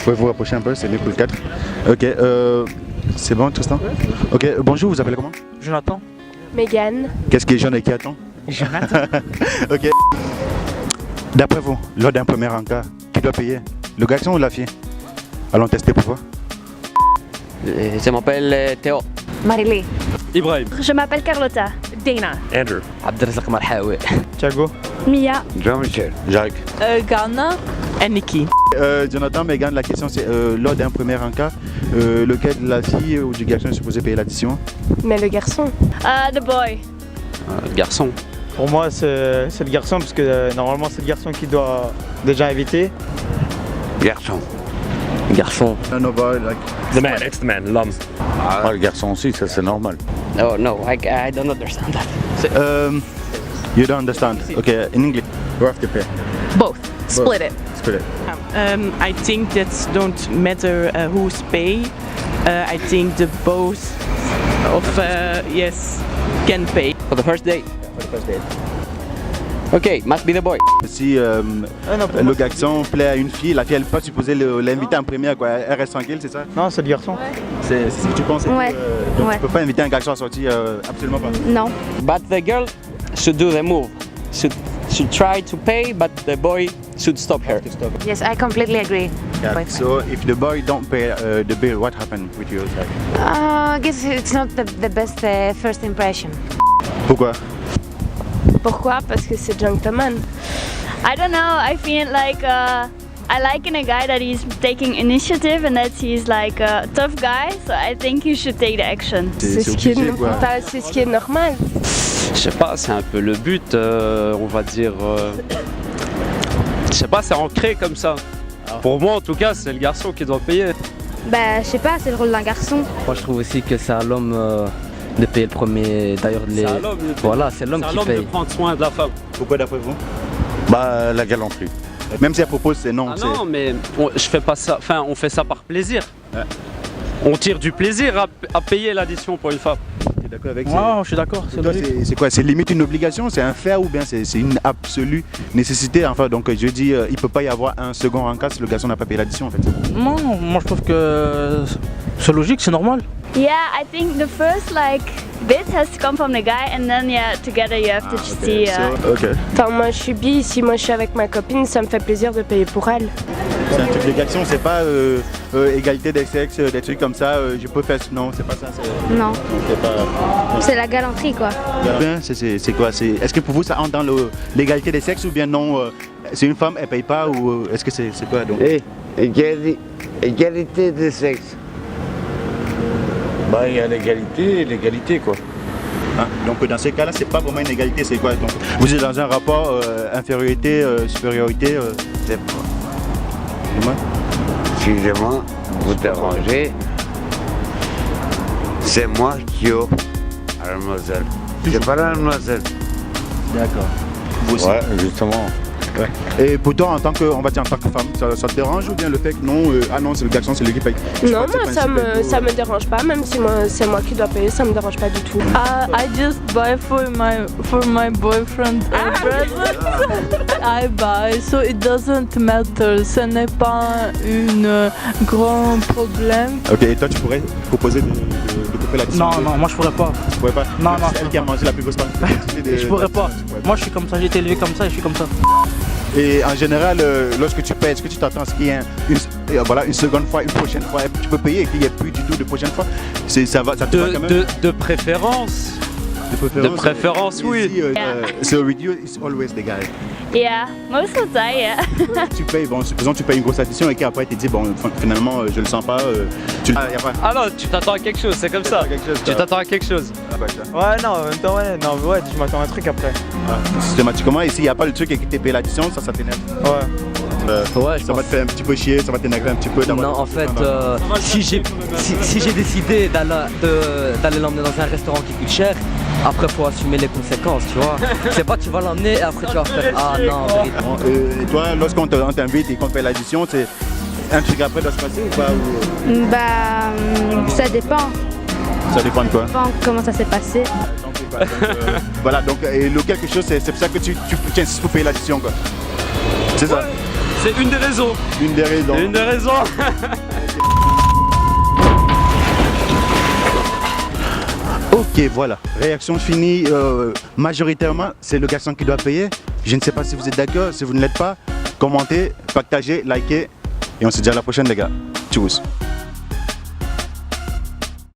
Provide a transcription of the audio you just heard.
Pouvez-vous rapprocher un peu, c'est mieux pour le 4. Ok, c'est bon Tristan? Ok, bonjour, vous appelez comment? Jonathan. Megan. Qu'est-ce qui est jeune et qui attend? Jonathan. Ok. D'après vous, lors d'un premier encart, qui doit payer? Le garçon ou la fille? Allons tester pour voir. Je m'appelle Théo. Marilé. Ibrahim. Je m'appelle Carlotta. Dana. Andrew. Abdelrazak Marhaoui. Thiago. Mia. Jean-Michel. Jacques. Ghana. Et Niki. Jonathan, Megan, la question c'est lors d'un premier encart, lequel de la fille ou du garçon est supposé payer l'addition? Mais le garçon. The boy. Garçon. Pour moi, c'est le garçon parce que normalement c'est le garçon qui doit déjà inviter. Garçon. Garçon. No boy, like. The man, it's the man, l'homme. Ah, le garçon aussi, ça c'est normal. Oh no, I don't understand that. You don't understand. Okay, in English, you have to pay. Both. Split it. Split it. I think that don't matter who's pay. I think the both of yes can pay. For the first date. For the first date. Okay, must be the boy. Si le garçon plaît à une fille, la fille elle peut pas supposer l'inviter en première quoi. Elle reste tranquille, c'est ça? Non, c'est le garçon. C'est ce que tu penses? Ouais. Donc Ouais. tu peux pas inviter un garçon à sortir, absolument pas. Non. But the girl should do the move. Should try to pay, but the boy should stop her. Yes, I completely agree. Yeah. So if the boy don't pay the bill, what happened with you? I guess it's not the best first impression. Pourquoi? Pourquoi? Parce que c'est gentleman. I don't know. I feel like I like in a guy that he's taking initiative and that he's like a tough guy. So I think he should take the action. C'est ce qui obligé, est, quoi. enfin, c'est ce qui est normal. Je sais pas, c'est un peu le but, on va dire. Je sais pas, c'est ancré comme ça. Pour moi, en tout cas, c'est le garçon qui doit payer. Bah, je sais pas, c'est le rôle d'un garçon. Moi, je trouve aussi que c'est à l'homme de payer le premier. D'ailleurs, C'est à l'homme de payer. Voilà, c'est l'homme C'est à qui l'homme de paye. prendre soin de la femme. Pourquoi d'après vous? Bah la galanterie. Même si elle propose, c'est non. Ah non, mais je fais pas ça. Enfin, on fait ça par plaisir. Ouais. On tire du plaisir à payer l'addition pour une femme. T'es d'accord avec ça? Non, je suis d'accord. Pour toi, c'est quoi? C'est limite une obligation? C'est un fait ou bien c'est une absolue nécessité? Enfin, donc je dis, il peut pas y avoir un second encart si le garçon n'a pas payé l'addition en fait. Non, moi je trouve que c'est logique, c'est normal. Yeah, I think the first like bit has to come from the guy, and then yeah, together you have to see. Ok. Enfin, moi je suis bi, si moi je suis avec ma copine, ça me fait plaisir de payer pour elle. C'est un truc d'égalité, c'est pas égalité des sexes, des trucs comme ça, je peux faire. Non, c'est pas ça. Non, C'est pas. c'est la galanterie quoi. Bien, c'est quoi? Est-ce que pour vous ça entre dans l'égalité des sexes ou bien non? C'est une femme, elle paye pas ou est-ce que c'est quoi donc? Égalité des sexes. Bah, il y a l'égalité et l'égalité quoi. Hein? Donc dans ces cas-là, c'est pas vraiment une égalité, c'est quoi? Donc, vous êtes dans un rapport infériorité, supériorité, C'est pas. dis-moi. Excusez-moi, vous dérangez. C'est moi qui offre à la mademoiselle. C'est pas la mademoiselle. D'accord. Vous aussi. Ouais, justement. Ouais. Et pour toi, en tant que femme, ça te dérange ou bien le fait que non, ah non, c'est le garçon, c'est lui qui paye? Non, moi ça me dérange pas, même si c'est moi qui dois payer, ça me dérange pas du tout. I just buy for my boyfriend and brother. I buy, so it doesn't matter. Ce n'est pas un grand problème. Ok, et toi tu pourrais proposer de couper l'addition? Non, moi je pourrais pas. Tu pourrais pas? Non, non. C'est elle qui a mangé la plus grosse partie. Je pourrais pas. Moi je suis comme ça, j'ai été élevé comme ça et je suis comme ça. Et en général, lorsque tu payes, est-ce que tu t'attends à ce qu'il y ait une seconde fois, une prochaine fois, tu peux payer et qu'il n'y ait plus du tout de prochaine fois? Ça te va quand même? De préférence. De préférence, oui. So with you, it's always the guy. Yeah, most of the time, yeah. Tu payes, bon, supposons que tu payes une grosse addition et qu'après tu te dis, bon, finalement, je le sens pas, y a pas. Ah non, tu t'attends à quelque chose, c'est comme ça. Tu t'attends à quelque chose. Ah bah, ça. Ouais, non, en même temps, ouais, je m'attends à un truc après. Systématiquement, et s'il n'y a pas le truc et que tu payes l'addition, ça t'énerve. Ouais. Ouais, Ça va te faire un petit peu chier, ça va t'énerver un petit peu. Non, en fait, si j'ai décidé d'aller l'emmener dans un restaurant qui coûte cher, après faut assumer les conséquences, tu vois. C'est pas tu vas l'emmener et après tu vas faire ah non, véritablement. Et toi, lorsqu'on t'invite et qu'on fait l'addition, c'est un truc après doit se passer ou pas Bah, ça dépend. Ça dépend de quoi? Comment ça s'est passé. Voilà, donc et le quelque chose, c'est pour ça que tu insistes pour payer l'addition quoi. C'est ça? C'est une des raisons. Une des raisons. C'est une des raisons. Ok, voilà. Réaction finie. Majoritairement, c'est le garçon qui doit payer. Je ne sais pas si vous êtes d'accord. Si vous ne l'êtes pas, commentez, partagez, likez. Et on se dit à la prochaine, les gars. Tchuss.